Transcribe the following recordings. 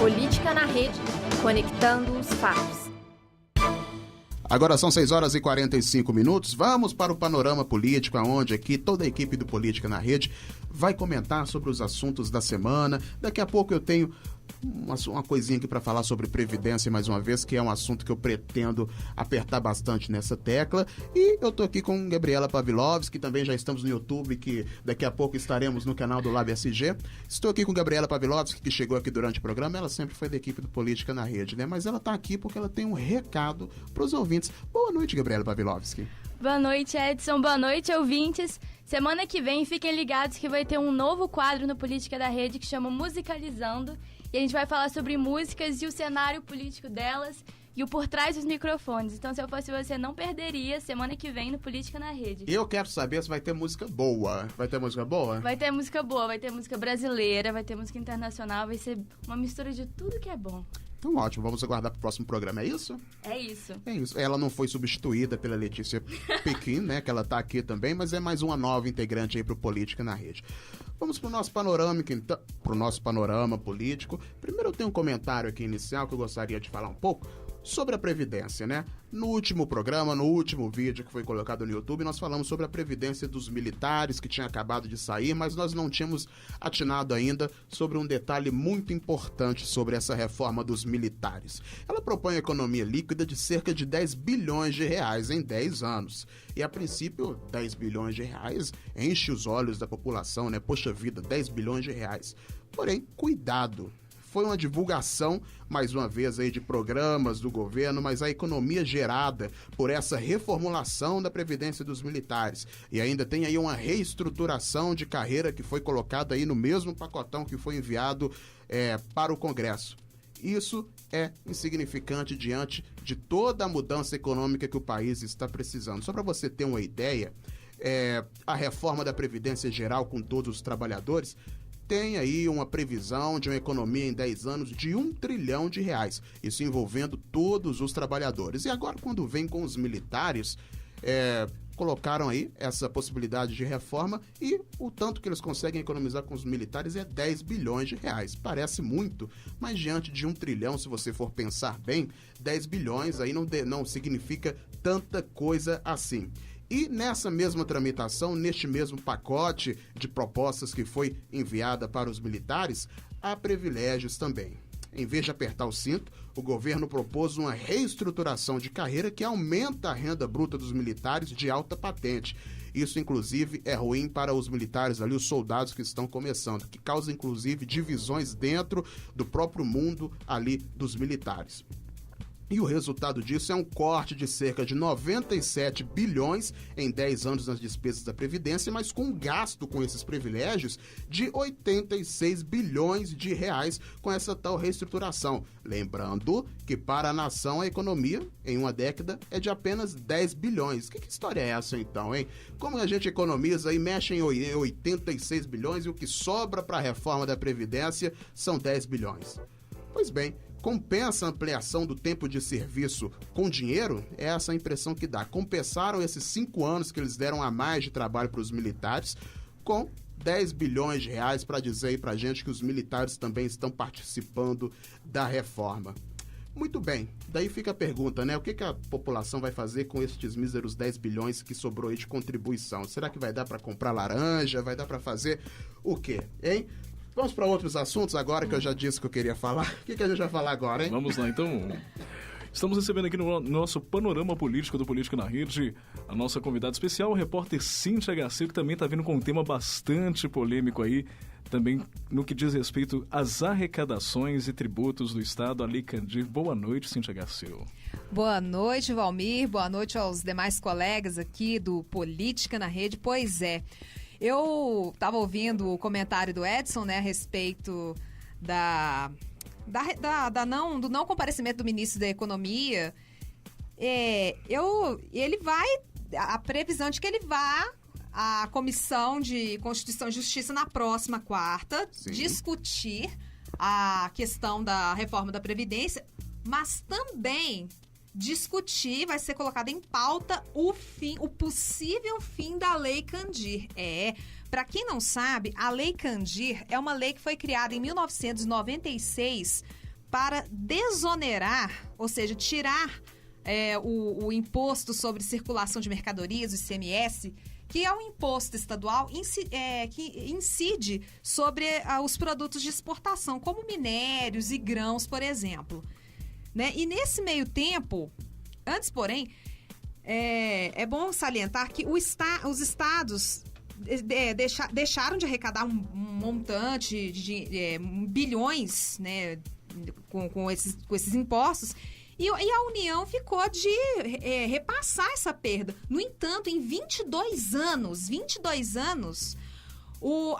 Política na Rede, conectando os fatos. Agora são 6 horas e 45 minutos. Vamos para o panorama político, onde aqui toda a equipe do Política na Rede vai comentar sobre os assuntos da semana. Daqui a pouco eu tenho uma coisinha aqui para falar sobre Previdência mais uma vez, que é um assunto que eu pretendo apertar bastante nessa tecla. E eu tô aqui com Gabriela Pavlovski, que também já estamos no YouTube, que daqui a pouco estaremos no canal do Lab SG. Estou aqui com Gabriela Pavlovski, que chegou aqui durante o programa. Ela sempre foi da equipe do Política na Rede, né? Mas ela tá aqui porque ela tem um recado para os ouvintes. Boa noite, Gabriela Pavlovski. Boa noite, Edson. Boa noite, ouvintes. Semana que vem, fiquem ligados que vai ter um novo quadro no Política da Rede que chama Musicalizando. E a gente vai falar sobre músicas e o cenário político delas e o por trás dos microfones. Então, se eu fosse você, não perderia semana que vem no Política na Rede. Eu quero saber se vai ter música boa. Vai ter música boa? Vai ter música boa, vai ter música brasileira, vai ter música internacional, vai ser uma mistura de tudo que é bom. Então ótimo, vamos aguardar pro próximo programa, é isso? É isso. É isso. Ela não foi substituída pela Letícia Pequim, né, que ela tá aqui também, mas é mais uma nova integrante aí pro Política na Rede. Vamos pro nosso panorama, então, pro nosso panorama político. Primeiro eu tenho um comentário aqui inicial que eu gostaria de falar um pouco sobre a Previdência, né? No último programa, no último vídeo que foi colocado no YouTube, nós falamos sobre a Previdência dos militares, que tinha acabado de sair, mas nós não tínhamos atinado ainda sobre um detalhe muito importante sobre essa reforma dos militares. Ela propõe a economia líquida de cerca de 10 bilhões de reais em 10 anos. E, a princípio, 10 bilhões de reais enche os olhos da população, né? Poxa vida, 10 bilhões de reais. Porém, cuidado. Foi uma divulgação, mais uma vez, aí de programas do governo, mas a economia gerada por essa reformulação da Previdência dos militares. E ainda tem aí uma reestruturação de carreira que foi colocada aí no mesmo pacotão que foi enviado para o Congresso. Isso é insignificante diante de toda a mudança econômica que o país está precisando. Só para você ter uma ideia, a reforma da Previdência Geral com todos os trabalhadores tem aí uma previsão de uma economia em 10 anos de 1 trilhão de reais, isso envolvendo todos os trabalhadores. E agora, quando vem com os militares, colocaram aí essa possibilidade de reforma e o tanto que eles conseguem economizar com os militares é 10 bilhões de reais. Parece muito, mas diante de 1 trilhão, se você for pensar bem, 10 bilhões aí não significa tanta coisa assim. E nessa mesma tramitação, neste mesmo pacote de propostas que foi enviada para os militares, há privilégios também. Em vez de apertar o cinto, o governo propôs uma reestruturação de carreira que aumenta a renda bruta dos militares de alta patente. Isso, inclusive, é ruim para os militares ali, os soldados que estão começando, que causa, inclusive, divisões dentro do próprio mundo ali dos militares. E o resultado disso é um corte de cerca de 97 bilhões em 10 anos nas despesas da Previdência, mas com um gasto com esses privilégios de 86 bilhões de reais com essa tal reestruturação. Lembrando que para a nação a economia em uma década é de apenas 10 bilhões. Que história é essa então, hein? Como a gente economiza e mexe em 86 bilhões e o que sobra para a reforma da Previdência são 10 bilhões? Pois bem, compensa a ampliação do tempo de serviço com dinheiro? É essa a impressão que dá. Compensaram esses 5 anos que eles deram a mais de trabalho para os militares com 10 bilhões de reais para dizer aí pra gente que os militares também estão participando da reforma. Muito bem, daí fica a pergunta, né? O que a população vai fazer com estes míseros 10 bilhões que sobrou aí de contribuição? Será que vai dar para comprar laranja? Vai dar para fazer o quê, hein? Vamos para outros assuntos agora que eu já disse que eu queria falar. O que a gente vai falar agora, hein? Vamos lá, então. Estamos recebendo aqui no nosso panorama político do Política na Rede a nossa convidada especial, o repórter Cíntia Garcia, que também está vindo com um tema bastante polêmico aí, também no que diz respeito às arrecadações e tributos do Estado, a Lei Candir. Boa noite, Cíntia Garcia. Boa noite, Valmir. Boa noite aos demais colegas aqui do Política na Rede. Pois é. Eu estava ouvindo o comentário do Edson, né, a respeito do não comparecimento do ministro da Economia. A previsão de que ele vá à Comissão de Constituição e Justiça na próxima quarta, sim, discutir a questão da reforma da Previdência, mas também discutir, vai ser colocado em pauta o possível fim da Lei Candir. Para quem não sabe, a Lei Candir é uma lei que foi criada em 1996 para desonerar, ou seja, tirar o imposto sobre circulação de mercadorias, o ICMS, que é um imposto estadual que incide sobre os produtos de exportação, como minérios e grãos, por exemplo. Né? E nesse meio tempo, antes, porém, é bom salientar que os estados deixaram de arrecadar um montante de bilhões, né, com esses impostos, e a União ficou de repassar essa perda. No entanto, em 22 anos,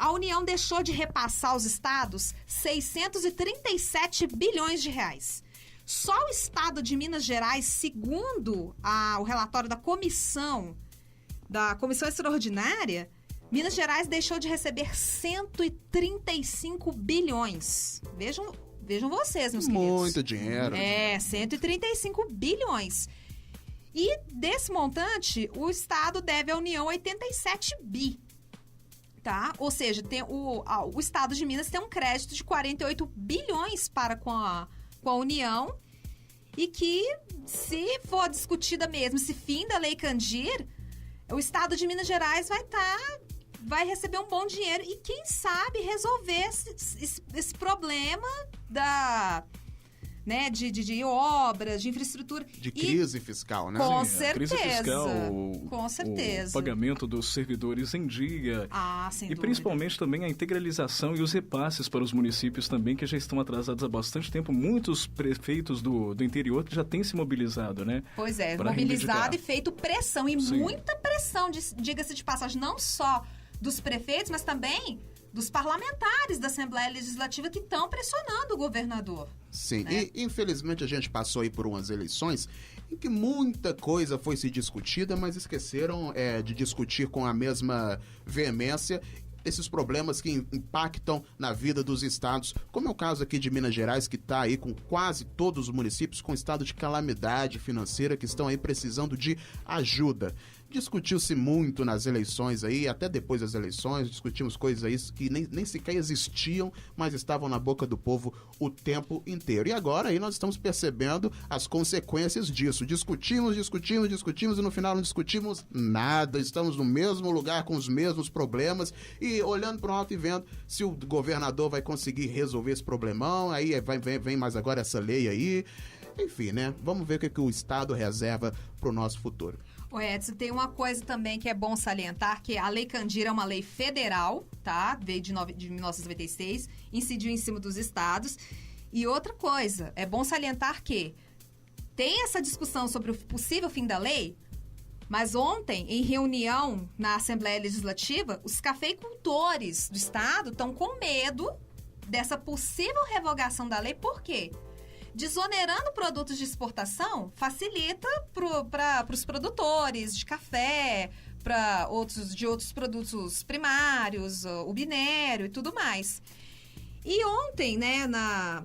a União deixou de repassar aos estados 637 bilhões de reais. Só o estado de Minas Gerais, segundo o relatório da comissão extraordinária, Minas Gerais deixou de receber 135 bilhões. Vejam vocês, meus queridos. Muito dinheiro. 135 bilhões. E desse montante, o Estado deve à União 87 bi. Tá? Ou seja, o Estado de Minas tem um crédito de 48 bilhões para com a União, e que, se for discutida mesmo esse fim da Lei Candir, o Estado de Minas Gerais vai receber um bom dinheiro e, quem sabe, resolver esse problema de obras, de infraestrutura. De crise fiscal, né? Com Sim, certeza. a crise fiscal, com certeza. O pagamento dos servidores em dia. Sem e dúvida. principalmente também a integralização e os repasses para os municípios também, que já estão atrasados há bastante tempo. Muitos prefeitos do interior já têm se mobilizado, né? Pois é, para mobilizado reivindicar. e feito pressão. E Sim. muita pressão, diga-se de passagem, não só dos prefeitos, mas também dos parlamentares da Assembleia Legislativa que estão pressionando o governador. Sim, né? E infelizmente a gente passou aí por umas eleições em que muita coisa foi se discutida, mas esqueceram de discutir com a mesma veemência esses problemas que impactam na vida dos estados, como é o caso aqui de Minas Gerais, que está aí com quase todos os municípios com estado de calamidade financeira, que estão aí precisando de ajuda. Discutiu-se muito nas eleições aí, até depois das eleições, discutimos coisas aí que nem sequer existiam, mas estavam na boca do povo o tempo inteiro. E agora aí nós estamos percebendo as consequências disso. Discutimos e no final não discutimos nada. Estamos no mesmo lugar com os mesmos problemas e olhando para o alto e vendo se o governador vai conseguir resolver esse problemão. Aí vem mais agora essa lei aí. Enfim, né? Vamos ver o que o Estado reserva para o nosso futuro. Ô Edson, tem uma coisa também que é bom salientar, que a Lei Candir é uma lei federal, tá? Veio de 1996, incidiu em cima dos estados. E outra coisa, é bom salientar que tem essa discussão sobre o possível fim da lei, mas ontem, em reunião na Assembleia Legislativa, os cafeicultores do estado estão com medo dessa possível revogação da lei. Por quê? Desonerando produtos de facilita para os produtores de café, para outros produtos primários, o minério e tudo mais. E ontem, né,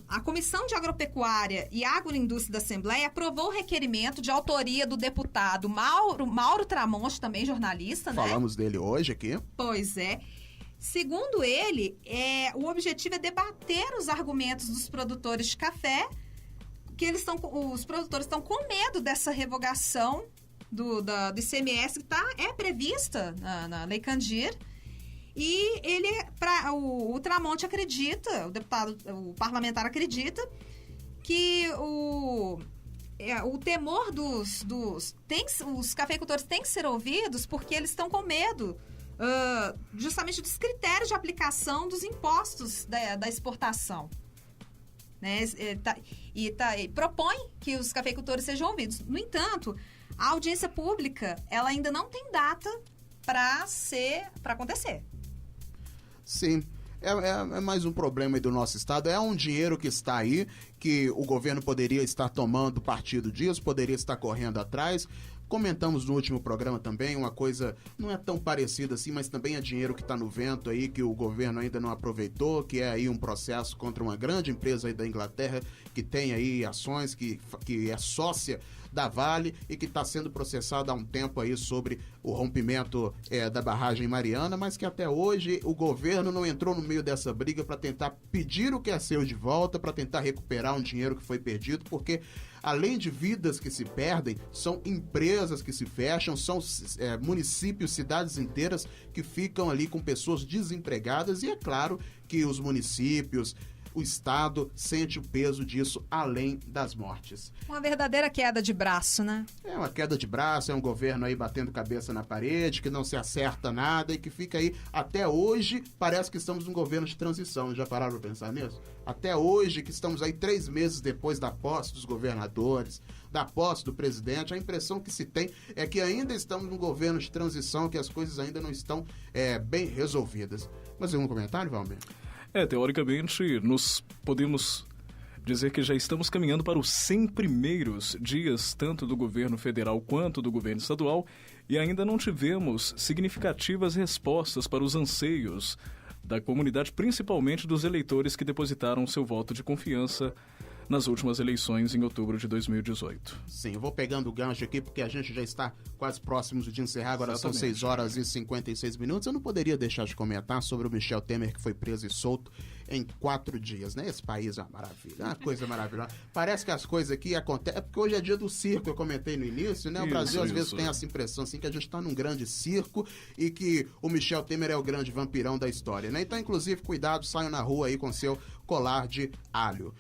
a Comissão de Agropecuária e Agroindústria da Assembleia aprovou o requerimento de autoria do deputado Mauro Tramonte, também jornalista, né? Falamos dele hoje aqui. Pois é. Segundo ele, o objetivo é debater os argumentos dos produtores de café, que os produtores estão com medo dessa revogação do ICMS que é prevista na Lei Candir. E o Tramonte acredita, o parlamentar acredita, que o temor os cafeicultores têm que ser ouvidos porque eles estão com medo justamente dos critérios de aplicação dos impostos da exportação. Né? E propõe que os cafeicultores sejam ouvidos. No entanto, a audiência pública ela ainda não tem data para acontecer. Sim, é mais um problema aí do nosso estado. É um dinheiro que está aí, que o governo poderia estar tomando partido disso, poderia estar correndo atrás. Comentamos no último programa também uma coisa, não é tão parecida assim, mas também é dinheiro que está no vento aí, que o governo ainda não aproveitou, que é aí um processo contra uma grande empresa aí da Inglaterra, que tem aí ações, que é sócia da Vale e que está sendo processado há um tempo aí sobre o rompimento da barragem Mariana, mas que até hoje o governo não entrou no meio dessa briga para tentar pedir o que é seu de volta, para tentar recuperar um dinheiro que foi perdido, porque além de vidas que se perdem, são empresas que se fecham, são municípios, cidades inteiras que ficam ali com pessoas desempregadas, e é claro que os municípios, o Estado sente o peso disso além das mortes. Uma verdadeira queda de braço, né? É uma queda de braço, é um governo aí batendo cabeça na parede, que não se acerta nada e que fica aí até hoje. Parece que estamos num governo de transição. Já pararam para pensar nisso? Até hoje, que estamos aí 3 meses depois da posse dos governadores, da posse do presidente, a impressão que se tem é que ainda estamos num governo de transição, que as coisas ainda não estão bem resolvidas. Mas algum comentário, Valmir? Teoricamente, nós podemos dizer que já estamos caminhando para os 100 primeiros dias, tanto do governo federal quanto do governo estadual, e ainda não tivemos significativas respostas para os anseios da comunidade, principalmente dos eleitores que depositaram seu voto de confiança nas últimas eleições em outubro de 2018. Sim, eu vou pegando o gancho aqui, porque a gente já está quase próximos de encerrar, agora Exatamente. São 6 horas e 56 minutos. Eu não poderia deixar de comentar sobre o Michel Temer, que foi preso e solto em 4 dias, né? Esse país é uma maravilha, é uma coisa maravilhosa. Parece que as coisas aqui acontecem, porque hoje é dia do circo, eu comentei no início, né? O Brasil às vezes tem essa impressão assim, que a gente está num grande circo e que o Michel Temer é o grande vampirão da história, né? Então, inclusive, cuidado, saiam na rua aí com seu colar de alho.